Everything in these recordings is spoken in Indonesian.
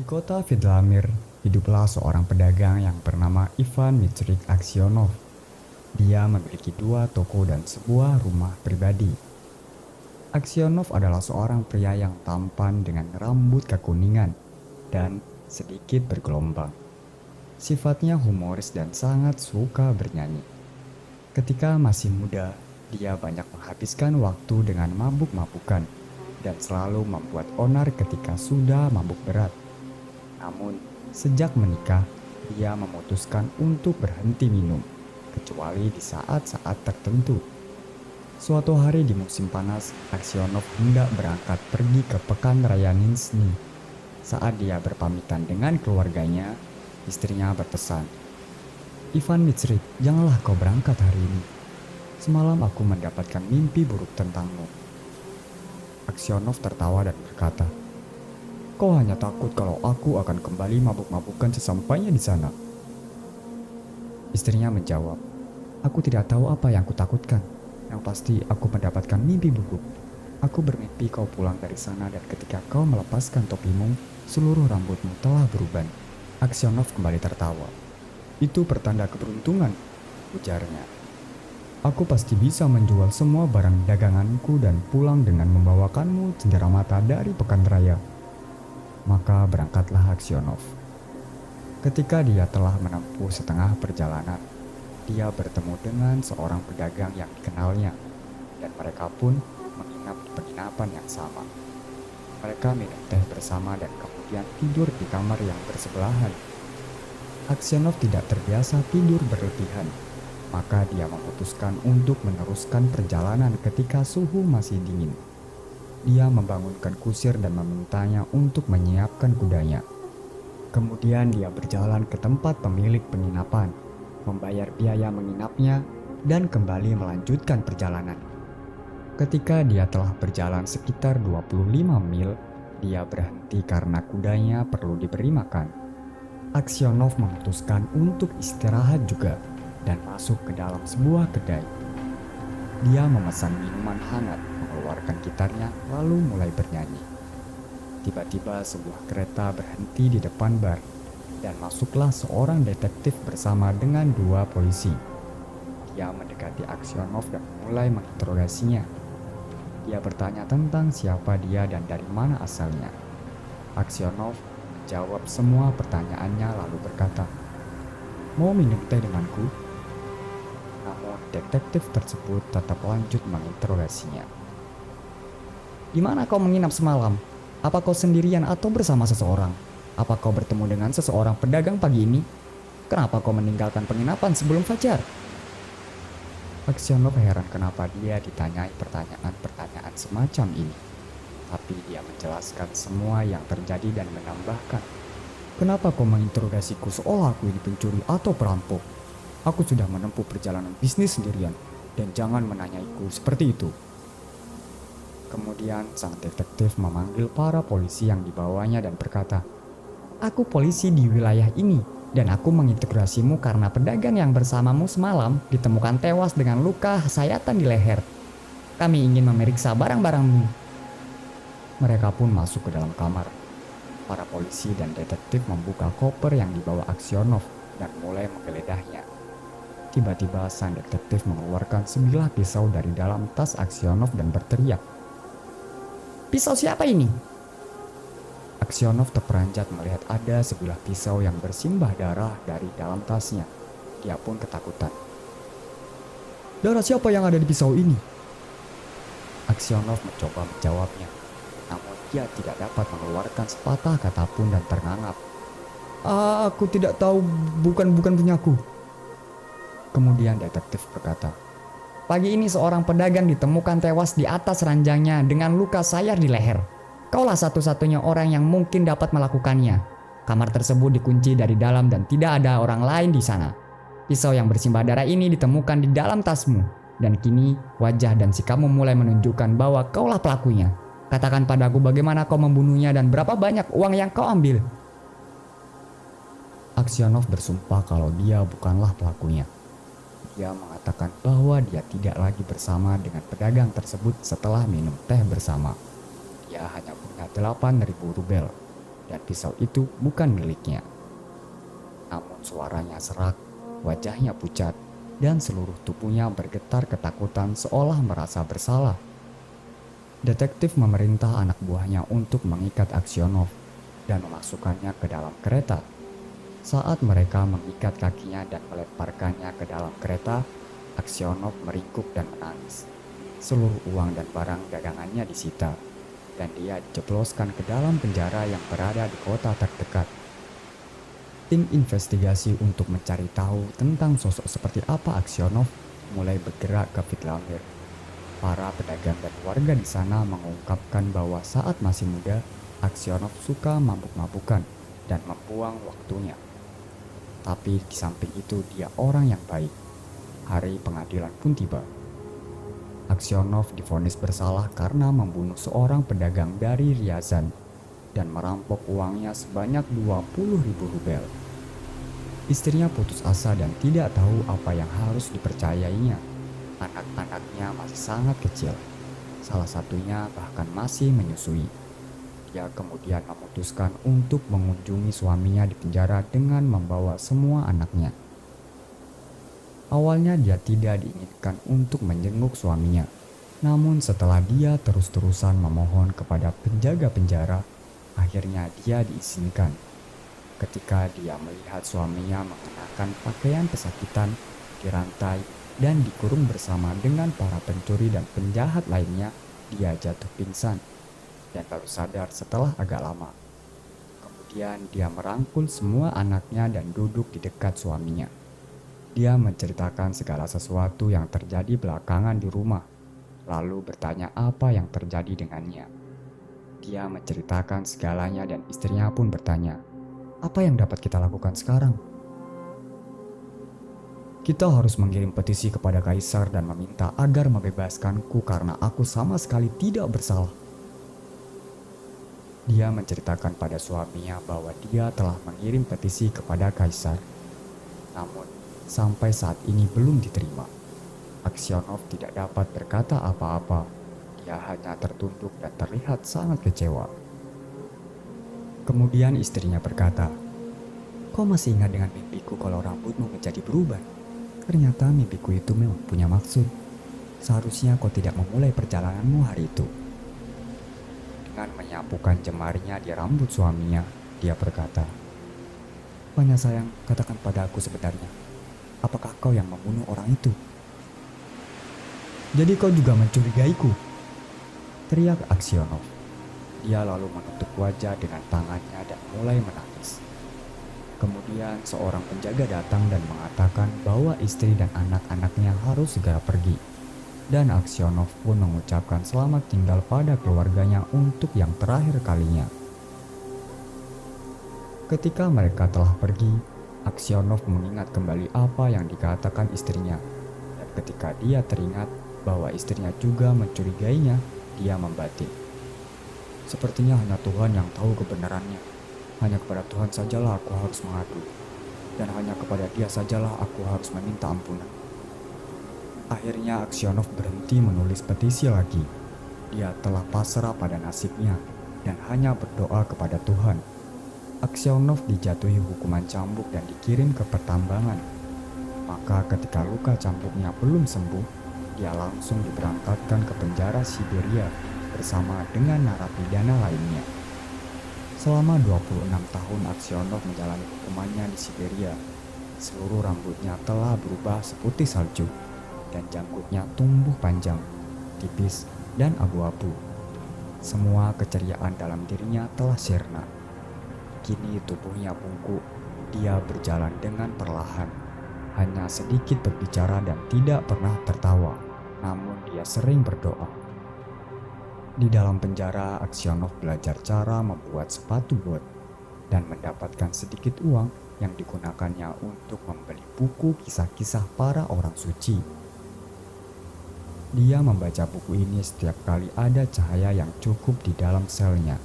kota Vladimir, hiduplah seorang pedagang yang bernama Ivan Dmitrik Aksionov. Dia memiliki dua toko dan sebuah rumah pribadi. Aksionov adalah seorang pria yang tampan dengan rambut kekuningan dan sedikit bergelombang. Sifatnya humoris dan sangat suka bernyanyi. Ketika masih muda, dia banyak menghabiskan waktu dengan mabuk-mabukan dan selalu membuat onar ketika sudah mabuk berat. Namun, sejak menikah, dia memutuskan untuk berhenti minum, kecuali di saat-saat tertentu. Suatu hari di musim panas, Aksionov hendak berangkat pergi ke pekan raya Nizhny. Saat dia berpamitan dengan keluarganya, istrinya berpesan, "Ivan Dmitrik, janganlah kau berangkat hari ini. Semalam aku mendapatkan mimpi buruk tentangmu." Aksionov tertawa dan berkata, "Kau hanya takut kalau aku akan kembali mabuk-mabukan sesampainya di sana." Istrinya menjawab, "Aku tidak tahu apa yang kutakutkan. Yang pasti aku mendapatkan mimpi buruk. Aku bermimpi kau pulang dari sana dan ketika kau melepaskan topimu, seluruh rambutmu telah beruban." Aksionov kembali tertawa. "Itu pertanda keberuntungan," ujarnya. "Aku pasti bisa menjual semua barang daganganku dan pulang dengan membawakanmu cenderamata dari pekan raya." Maka berangkatlah Aksionov. Ketika dia telah menempuh setengah perjalanan, dia bertemu dengan seorang pedagang yang dikenalnya, dan mereka pun menginap di penginapan yang sama. Mereka minum teh bersama dan kemudian tidur di kamar yang bersebelahan. Aksionov tidak terbiasa tidur berlebihan, maka dia memutuskan untuk meneruskan perjalanan ketika suhu masih dingin. Dia membangunkan kusir dan memintanya untuk menyiapkan kudanya. Kemudian dia berjalan ke tempat pemilik penginapan, membayar biaya menginapnya, dan kembali melanjutkan perjalanan. Ketika dia telah berjalan sekitar 25 mil, dia berhenti karena kudanya perlu diberi makan. Aksionov memutuskan untuk istirahat juga dan masuk ke dalam sebuah kedai. Dia memesan minuman hangat, mengeluarkan gitarnya, lalu mulai bernyanyi. Tiba-tiba sebuah kereta berhenti di depan bar, dan masuklah seorang detektif bersama dengan dua polisi. Dia mendekati Aksionov dan mulai menginterogasinya. Dia bertanya tentang siapa dia dan dari mana asalnya. Aksionov menjawab semua pertanyaannya lalu berkata, "Mau minum teh denganku?" Namun detektif tersebut tetap lanjut menginterogasinya. "Di mana kau menginap semalam? Apa kau sendirian atau bersama seseorang? Apa kau bertemu dengan seseorang pedagang pagi ini? Kenapa kau meninggalkan penginapan sebelum fajar?" Aksionov heran kenapa dia ditanyai pertanyaan-pertanyaan semacam ini. Tapi dia menjelaskan semua yang terjadi dan menambahkan, "Kenapa kau menginterogasiku seolah aku ini pencuri atau perampok? Aku sudah menempuh perjalanan bisnis sendirian, dan jangan menanyaiku seperti itu." Kemudian sang detektif memanggil para polisi yang dibawanya dan berkata, "Aku polisi di wilayah ini, dan aku menginterogasimu karena pedagang yang bersamamu semalam ditemukan tewas dengan luka sayatan di leher. Kami ingin memeriksa barang-barangmu." Mereka pun masuk ke dalam kamar. Para polisi dan detektif membuka koper yang dibawa Aksionov dan mulai menggeledahnya. Tiba-tiba sang detektif mengeluarkan sebilah pisau dari dalam tas Aksionov dan berteriak, "Pisau siapa ini?" Aksionov terperanjat melihat ada sebilah pisau yang bersimbah darah dari dalam tasnya. Dia pun ketakutan. "Darah siapa yang ada di pisau ini?" Aksionov mencoba menjawabnya, namun dia tidak dapat mengeluarkan sepatah kata pun dan terngangap. Aku tidak tahu, bukan punyaku." Kemudian detektif berkata, "Pagi ini seorang pedagang ditemukan tewas di atas ranjangnya dengan luka sayat di leher. Kaulah satu-satunya orang yang mungkin dapat melakukannya. Kamar tersebut dikunci dari dalam dan tidak ada orang lain di sana. Pisau yang bersimbah darah ini ditemukan di dalam tasmu, dan kini wajah dan sikapmu mulai menunjukkan bahwa kaulah pelakunya. Katakan padaku bagaimana kau membunuhnya dan berapa banyak uang yang kau ambil." Aksionov bersumpah kalau dia bukanlah pelakunya. Dia mengatakan bahwa dia tidak lagi bersama dengan pedagang tersebut setelah minum teh bersama. Dia hanya punya 8.000 rubel. dan pisau itu bukan miliknya. Namun suaranya serak, wajahnya pucat, dan seluruh tubuhnya bergetar ketakutan seolah merasa bersalah. Detektif memerintah anak buahnya untuk mengikat Aksionov dan memasukkannya ke dalam kereta. Saat mereka mengikat kakinya dan melemparkannya ke dalam kereta, Aksionov meringkuk dan menangis. Seluruh uang dan barang dagangannya disita, dan dia dijebloskan ke dalam penjara yang berada di kota terdekat. Tim investigasi untuk mencari tahu tentang sosok seperti apa Aksionov mulai bergerak ke Vidlamir. Para pedagang dan warga di sana mengungkapkan bahwa saat masih muda, Aksionov suka mabuk-mabukan dan membuang waktunya. Tapi di samping itu dia orang yang baik. Hari pengadilan pun tiba. Aksionov divonis bersalah karena membunuh seorang pedagang dari Ryazan dan merampok uangnya sebanyak 20.000 rubel. Istrinya putus asa dan tidak tahu apa yang harus dipercayainya. Anak-anaknya masih sangat kecil. Salah satunya bahkan masih menyusui. Dia kemudian memutuskan untuk mengunjungi suaminya di penjara dengan membawa semua anaknya. Awalnya dia tidak diinginkan untuk menjenguk suaminya. Namun setelah dia terus-terusan memohon kepada penjaga penjara, akhirnya dia diizinkan. Ketika dia melihat suaminya mengenakan pakaian pesakitan, dirantai, dan dikurung bersama dengan para pencuri dan penjahat lainnya, dia jatuh pingsan dan baru sadar setelah agak lama. Kemudian dia merangkul semua anaknya dan duduk di dekat suaminya. Dia menceritakan segala sesuatu yang terjadi belakangan di rumah, lalu bertanya apa yang terjadi dengannya. Dia menceritakan segalanya dan istrinya pun bertanya, "Apa yang dapat kita lakukan sekarang?" "Kita harus mengirim petisi kepada kaisar dan meminta agar membebaskanku karena aku sama sekali tidak bersalah." Dia menceritakan pada suaminya bahwa dia telah mengirim petisi kepada kaisar. Namun, sampai saat ini belum diterima. Aksionov tidak dapat berkata apa-apa. Dia hanya tertunduk dan terlihat sangat kecewa. Kemudian istrinya berkata, "Kau masih ingat dengan mimpiku kalau rambutmu menjadi berubah? Ternyata mimpiku itu memang punya maksud. Seharusnya kau tidak memulai perjalananmu hari itu." Dengan menyapukan jemarinya di rambut suaminya, dia berkata, "Banyak sayang, katakan pada aku sebenarnya. Apakah kau yang membunuh orang itu?" "Jadi kau juga mencurigaiku?" teriak Aksionov. Dia lalu menutup wajah dengan tangannya dan mulai menangis. Kemudian seorang penjaga datang dan mengatakan bahwa istri dan anak-anaknya harus segera pergi. Dan Aksionov pun mengucapkan selamat tinggal pada keluarganya untuk yang terakhir kalinya. Ketika mereka telah pergi, Aksionov mengingat kembali apa yang dikatakan istrinya. Dan ketika dia teringat bahwa istrinya juga mencurigainya, dia membatin. "Sepertinya hanya Tuhan yang tahu kebenarannya. Hanya kepada Tuhan sajalah aku harus mengadu. Dan hanya kepada Dia sajalah aku harus meminta ampunan." Akhirnya Aksionov berhenti menulis petisi lagi. Dia telah pasrah pada nasibnya dan hanya berdoa kepada Tuhan. Aksionov dijatuhi hukuman cambuk dan dikirim ke pertambangan. Maka ketika luka cambuknya belum sembuh, dia langsung diberangkatkan ke penjara Siberia bersama dengan narapidana lainnya. Selama 26 tahun Aksionov menjalani hukumannya di Siberia. Seluruh rambutnya telah berubah seputih salju dan janggutnya tumbuh panjang, tipis, dan abu-abu. Semua keceriaan dalam dirinya telah sirna. Kini tubuhnya bungkuk. Dia berjalan dengan perlahan, hanya sedikit berbicara dan tidak pernah tertawa. Namun dia sering berdoa. Di dalam penjara, Aksionov belajar cara membuat sepatu bot dan mendapatkan sedikit uang yang digunakannya untuk membeli buku kisah-kisah para orang suci. Dia membaca buku ini setiap kali ada cahaya yang cukup di dalam selnya.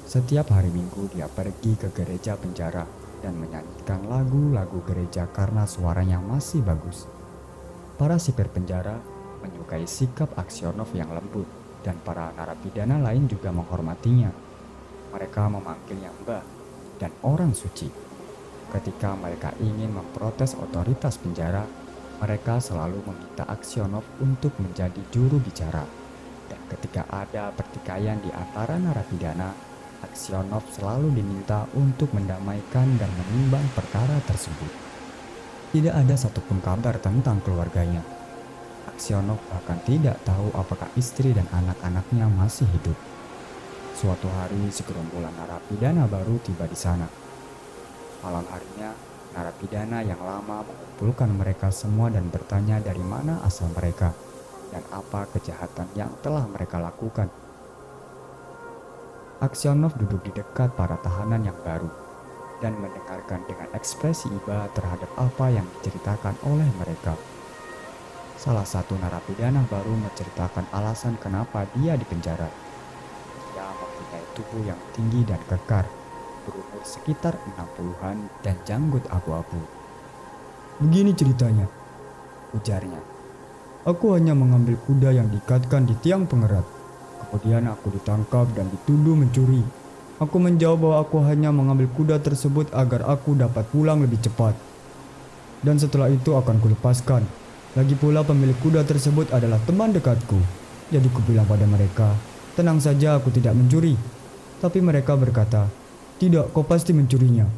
Setiap hari Minggu dia pergi ke gereja penjara dan menyanyikan lagu-lagu gereja karena suaranya masih bagus. Para sipir penjara menyukai sikap Aksionov yang lembut dan para narapidana lain juga menghormatinya. Mereka memanggilnya Mbah dan orang suci. Ketika mereka ingin memprotes otoritas penjara, mereka selalu meminta Aksionov untuk menjadi juru bicara. Dan ketika ada pertikaian di antara narapidana, Aksionov selalu diminta untuk mendamaikan dan menimbang perkara tersebut. Tidak ada satupun kabar tentang keluarganya. Aksionov bahkan tidak tahu apakah istri dan anak-anaknya masih hidup. Suatu hari, segerombolan narapidana baru tiba di sana. Malam harinya, narapidana yang lama mengumpulkan mereka semua dan bertanya dari mana asal mereka dan apa kejahatan yang telah mereka lakukan. Aksionov duduk di dekat para tahanan yang baru dan mendengarkan dengan ekspresi iba terhadap apa yang diceritakan oleh mereka. Salah satu narapidana baru menceritakan alasan kenapa dia dipenjara. Dia mempunyai tubuh yang tinggi dan kekar, berumur sekitar 60-an dan janggut abu-abu. "Begini ceritanya," ujarnya. "Aku hanya mengambil kuda yang diikatkan di tiang pengerat. Kemudian aku ditangkap dan dituduh mencuri. Aku menjawab bahwa aku hanya mengambil kuda tersebut agar aku dapat pulang lebih cepat. Dan setelah itu akan kulepaskan. Lagi pula pemilik kuda tersebut adalah teman dekatku. Jadi kubilang pada mereka, tenang saja, aku tidak mencuri. Tapi mereka berkata, tidak, kau pasti mencurinya.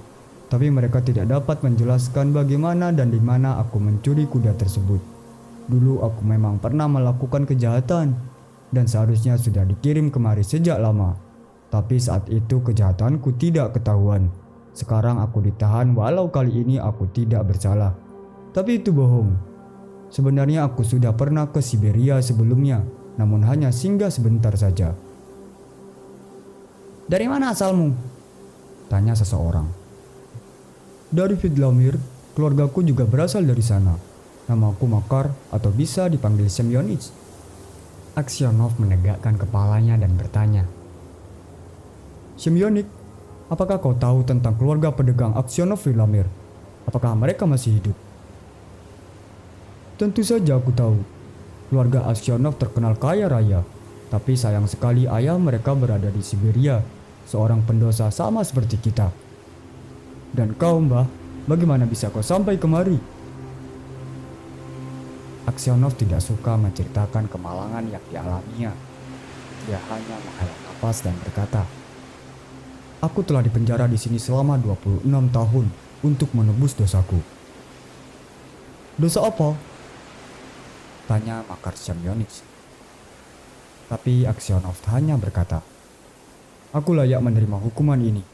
Tapi mereka tidak dapat menjelaskan bagaimana dan di mana aku mencuri kuda tersebut. Dulu aku memang pernah melakukan kejahatan dan seharusnya sudah dikirim kemari sejak lama. Tapi saat itu kejahatanku tidak ketahuan. Sekarang aku ditahan walau kali ini aku tidak bersalah. Tapi itu bohong. Sebenarnya aku sudah pernah ke Siberia sebelumnya, namun hanya singgah sebentar saja." "Dari mana asalmu?" tanya seseorang. "Dari Vidlamir, keluargaku juga berasal dari sana. Namaku Makar atau bisa dipanggil Semyonich." Aksionov menegakkan kepalanya dan bertanya, "Semyonik, apakah kau tahu tentang keluarga pedagang Aksionov Vidlamir? Apakah mereka masih hidup?" "Tentu saja aku tahu. Keluarga Aksionov terkenal kaya raya. Tapi sayang sekali ayah mereka berada di Siberia, seorang pendosa sama seperti kita." "Dan kau, Mbah, bagaimana bisa kau sampai kemari?" Aksionov tidak suka menceritakan kemalangan yang dialaminya. Dia hanya menghela napas dan berkata, "Aku telah dipenjara di sini selama 26 tahun untuk menebus dosaku." "Dosa apa?" tanya Makar Semyonich. Tapi Aksionov hanya berkata, "Aku layak menerima hukuman ini."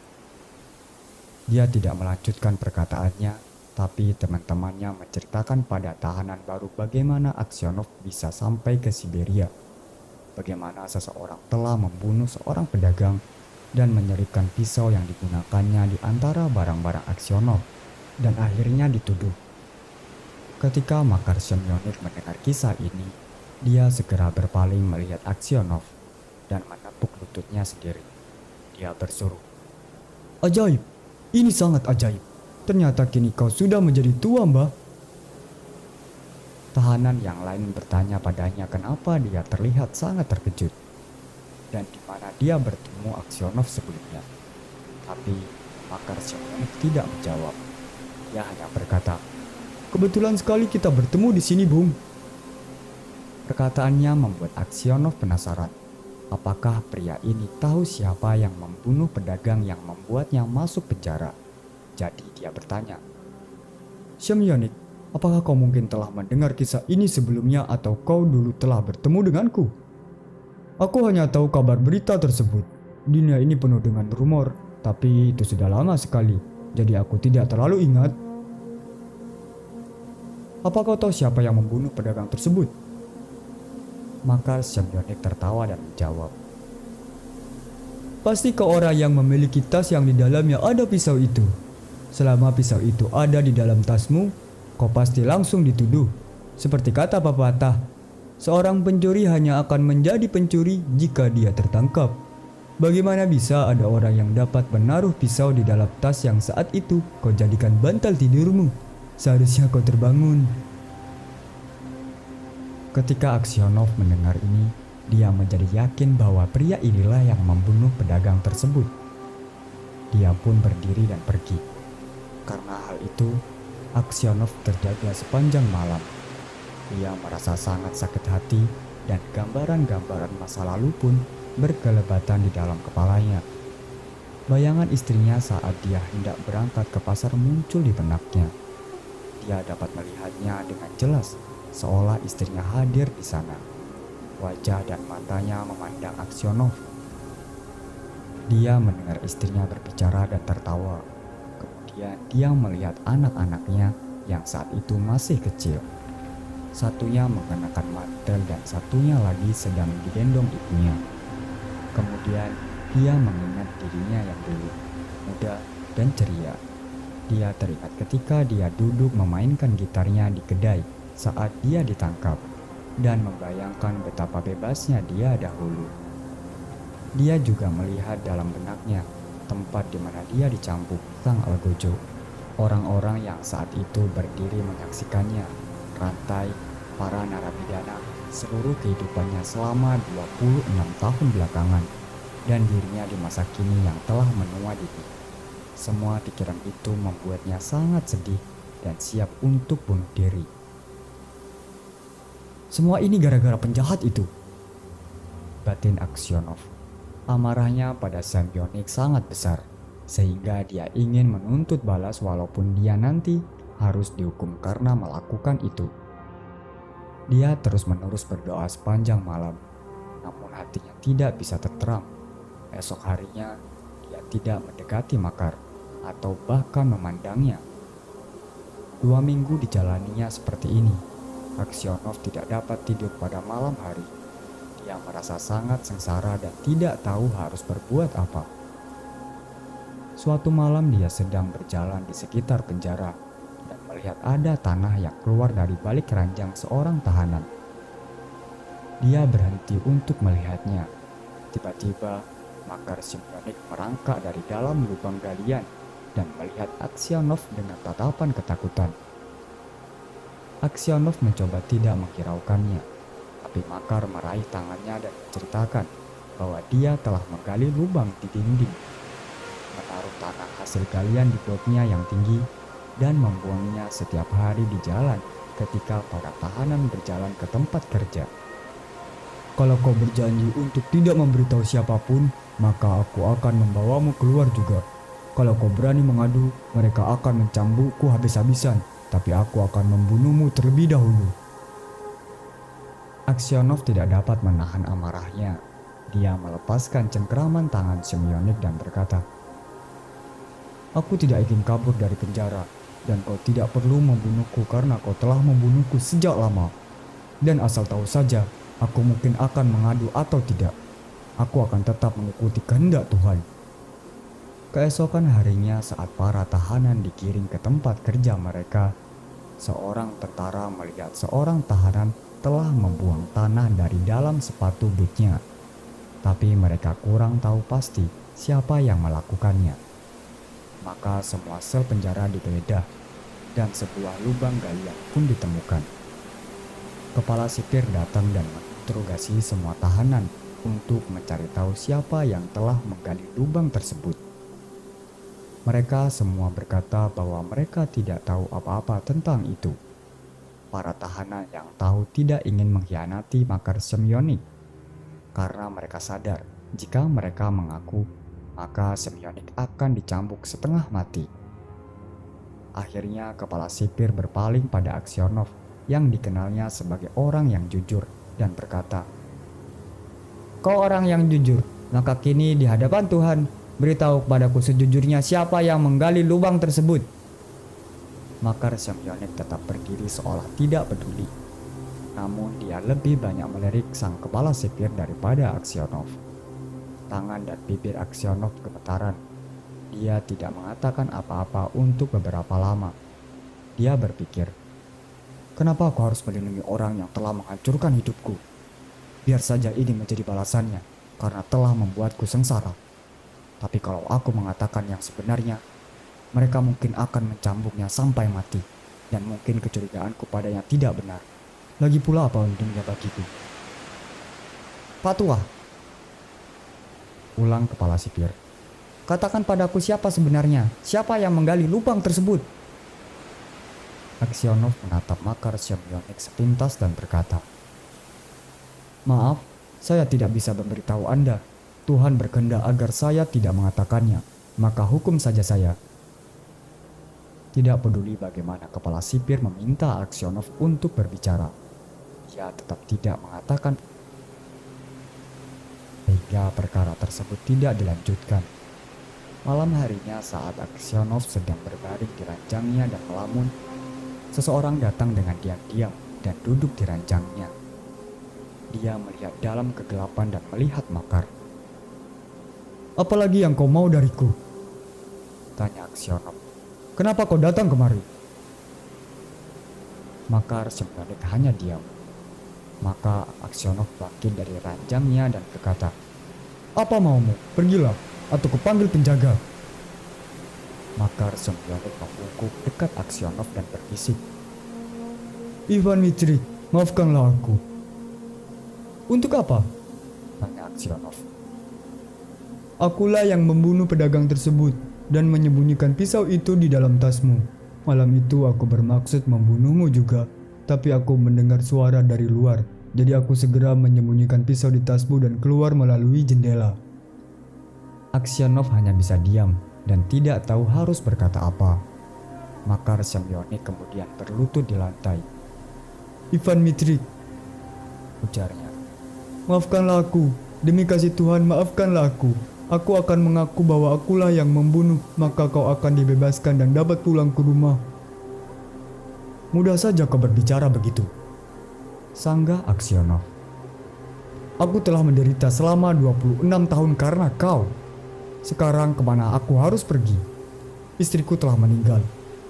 Dia tidak melanjutkan perkataannya, tapi teman-temannya menceritakan pada tahanan baru bagaimana Aksionov bisa sampai ke Siberia. Bagaimana seseorang telah membunuh seorang pedagang dan menyelipkan pisau yang digunakannya di antara barang-barang Aksionov dan akhirnya dituduh. Ketika Makar Semyonich mendengar kisah ini, dia segera berpaling melihat Aksionov dan menepuk lututnya sendiri. Dia berseru, "Ajaib, ini sangat ajaib. Ternyata kini kau sudah menjadi tua, Mbah." Tahanan yang lain bertanya padanya kenapa dia terlihat sangat terkejut dan di mana dia bertemu Aksionov sebelumnya. Tapi Makar Semyonich tidak menjawab. Dia hanya berkata, "Kebetulan sekali kita bertemu di sini, Bung." Perkataannya membuat Aksionov penasaran. Apakah pria ini tahu siapa yang membunuh pedagang yang membuatnya masuk penjara? Jadi dia bertanya, "Semyonich, apakah kau mungkin telah mendengar kisah ini sebelumnya atau kau dulu telah bertemu denganku?" "Aku hanya tahu kabar berita tersebut. Dunia ini penuh dengan rumor, tapi itu sudah lama sekali, jadi aku tidak terlalu ingat." "Apa kau tahu siapa yang membunuh pedagang tersebut?" Maka Semyonich tertawa dan menjawab, "Pasti kau orang yang memiliki tas yang di dalamnya ada pisau itu. Selama pisau itu ada di dalam tasmu, kau pasti langsung dituduh. Seperti kata pepatah, seorang pencuri hanya akan menjadi pencuri jika dia tertangkap. Bagaimana bisa ada orang yang dapat menaruh pisau di dalam tas yang saat itu kau jadikan bantal tidurmu? Seharusnya kau terbangun." Ketika Aksionov mendengar ini, dia menjadi yakin bahwa pria inilah yang membunuh pedagang tersebut. Dia pun berdiri dan pergi. Karena hal itu, Aksionov terjaga sepanjang malam. Ia merasa sangat sakit hati dan gambaran-gambaran masa lalu pun berkelebatan di dalam kepalanya. Bayangan istrinya saat dia hendak berangkat ke pasar muncul di benaknya. Dia dapat melihatnya dengan jelas, seolah istrinya hadir di sana. Wajah dan matanya memandang Aksionov. Dia mendengar istrinya berbicara dan tertawa. Kemudian dia melihat anak-anaknya yang saat itu masih kecil. Satunya mengenakan mantel dan satunya lagi sedang digendong ibunya. Kemudian dia mengingat dirinya yang dulu, muda dan ceria. Dia teringat ketika dia duduk memainkan gitarnya di kedai saat dia ditangkap, dan membayangkan betapa bebasnya dia dahulu. Dia juga melihat dalam benaknya tempat di mana dia dicambuk sang algojo. Orang-orang yang saat itu berdiri menyaksikannya, rantai, para narapidana, seluruh kehidupannya selama 26 tahun belakangan, dan dirinya di masa kini yang telah menua diri. Semua pikiran itu membuatnya sangat sedih dan siap untuk bunuh diri. Semua ini gara-gara penjahat itu, batin Aksionov. Amarahnya pada Semyonix sangat besar, sehingga dia ingin menuntut balas walaupun dia nanti harus dihukum karena melakukan itu. Dia terus-menerus berdoa sepanjang malam, namun hatinya tidak bisa tenteram. Esok harinya, dia tidak mendekati Makar atau bahkan memandangnya. 2 minggu dijalaninya seperti ini. Aksionov tidak dapat tidur pada malam hari. Dia merasa sangat sengsara dan tidak tahu harus berbuat apa. Suatu malam dia sedang berjalan di sekitar penjara dan melihat ada tanah yang keluar dari balik keranjang seorang tahanan. Dia berhenti untuk melihatnya. Tiba-tiba, Makar Semyonix merangkak dari dalam lubang galian dan melihat Aksionov dengan tatapan ketakutan. Aksionov mencoba tidak menghiraukannya. Tapi Makar meraih tangannya dan menceritakan bahwa dia telah menggali lubang di dinding, menaruh tanah hasil galian di bloknya yang tinggi, dan membuangnya setiap hari di jalan ketika para tahanan berjalan ke tempat kerja. Kalau kau berjanji untuk tidak memberitahu siapapun, maka aku akan membawamu keluar juga. Kalau kau berani mengadu, mereka akan mencambukku habis-habisan, tapi aku akan membunuhmu terlebih dahulu. Aksionov tidak dapat menahan amarahnya. Dia melepaskan cengkeraman tangan Semyonix dan berkata, "Aku tidak ingin kabur dari penjara, dan kau tidak perlu membunuhku karena kau telah membunuhku sejak lama. Dan asal tahu saja, aku mungkin akan mengadu atau tidak. Aku akan tetap mengikuti kehendak Tuhan." Keesokan harinya saat para tahanan dikirim ke tempat kerja mereka, seorang tentara melihat seorang tahanan telah membuang tanah dari dalam sepatu bootnya. Tapi mereka kurang tahu pasti siapa yang melakukannya. Maka semua sel penjara digeledah dan sebuah lubang galian pun ditemukan. Kepala sipir datang dan menginterogasi semua tahanan untuk mencari tahu siapa yang telah menggali lubang tersebut. Mereka semua berkata bahwa mereka tidak tahu apa-apa tentang itu. Para tahanan yang tahu tidak ingin mengkhianati Makar Semyonix, karena mereka sadar jika mereka mengaku, maka Semyonix akan dicambuk setengah mati. Akhirnya kepala sipir berpaling pada Aksionov yang dikenalnya sebagai orang yang jujur dan berkata, "Kau orang yang jujur, maka kini di hadapan Tuhan, beritahu kepadaku sejujurnya siapa yang menggali lubang tersebut." Makar Semyonix tetap berdiri seolah tidak peduli. Namun dia lebih banyak melirik sang kepala sipir daripada Aksionov. Tangan dan bibir Aksionov gemetaran. Dia tidak mengatakan apa-apa untuk beberapa lama. Dia berpikir, "Kenapa aku harus melindungi orang yang telah menghancurkan hidupku? Biar saja ini menjadi balasannya karena telah membuatku sengsara. Tapi kalau aku mengatakan yang sebenarnya, mereka mungkin akan mencambuknya sampai mati, dan mungkin kecurigaanku padanya tidak benar. Lagi pula apa untungnya bagiku?" "Pak Tua," ulang kepala sipir, Katakan padaku siapa sebenarnya, siapa yang menggali lubang tersebut? Aksionov menatap Makar Semyonix sepintas dan berkata, "Maaf, saya tidak bisa memberitahu Anda. Tuhan berkehendak agar saya tidak mengatakannya, maka hukum saja saya." Tidak peduli bagaimana kepala sipir meminta Aksionov untuk berbicara, ia tetap tidak mengatakan, sehingga perkara tersebut tidak dilanjutkan. Malam harinya saat Aksionov sedang berbaring di ranjangnya dan melamun, seseorang datang dengan diam-diam dan duduk di ranjangnya. Dia melihat dalam kegelapan dan melihat Makar. "Apalagi yang kau mau dariku?" tanya Aksionov. "Kenapa kau datang kemari?" Makar Semyonix hanya diam. Maka Aksionov bangkit dari ranjangnya dan berkata, "Apa maumu? Pergilah, atau kupanggil penjaga." Makar Semyonix membungkuk dekat Aksionov dan berbisik, "Ivan Mitrik, maafkanlah aku." "Untuk apa?" tanya Aksionov. "Akulah yang membunuh pedagang tersebut dan menyembunyikan pisau itu di dalam tasmu. Malam itu aku bermaksud membunuhmu juga, tapi aku mendengar suara dari luar, jadi aku segera menyembunyikan pisau di tasmu dan keluar melalui jendela." Aksionov hanya bisa diam dan tidak tahu harus berkata apa. Makar Semyonix kemudian berlutut di lantai. "Ivan Mitrik," ujarnya, "maafkanlah aku. Demi kasih Tuhan, maafkanlah aku. Aku akan mengaku bahwa akulah yang membunuh, maka kau akan dibebaskan dan dapat pulang ke rumah." "Mudah saja kau berbicara begitu," sanggah Aksionov. "Aku telah menderita selama 26 tahun karena kau. Sekarang kemana aku harus pergi? Istriku telah meninggal,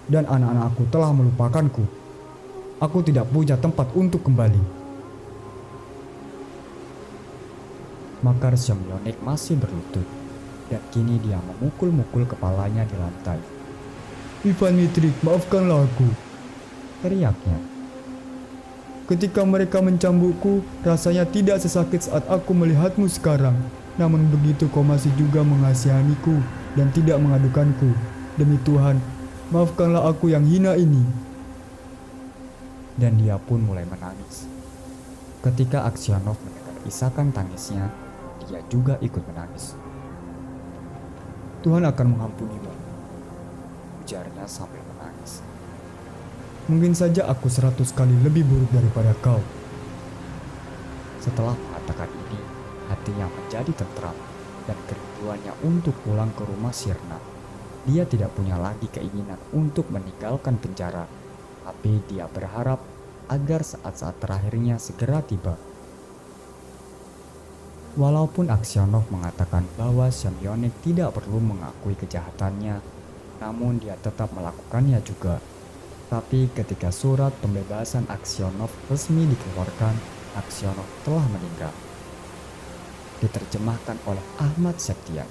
dan anak-anakku telah melupakanku. Aku tidak punya tempat untuk kembali." Makar Semyonix masih berlutut, dan kini dia memukul-mukul kepalanya di lantai. "Ivan Mitrik, maafkanlah aku," teriaknya. "Ketika mereka mencambukku, rasanya tidak sesakit saat aku melihatmu sekarang. Namun begitu kau masih juga mengasihaniku dan tidak mengadukanku. Demi Tuhan, maafkanlah aku yang hina ini." Dan dia pun mulai menangis. Ketika Aksionov mendengar isakan tangisnya, dia juga ikut menangis. "Tuhan akan mengampunimu," ujarnya sambil menangis. "Mungkin saja aku 100 kali lebih buruk daripada kau." Setelah mengatakan ini, hatinya menjadi tentram dan kerinduannya untuk pulang ke rumah sirna. Dia tidak punya lagi keinginan untuk meninggalkan penjara, tapi dia berharap agar saat-saat terakhirnya segera tiba. Walaupun Aksionov mengatakan bahwa Semyonix tidak perlu mengakui kejahatannya, namun dia tetap melakukannya juga. Tapi ketika surat pembebasan Aksionov resmi dikeluarkan, Aksionov telah meninggal. Diterjemahkan oleh Ahmad Septian.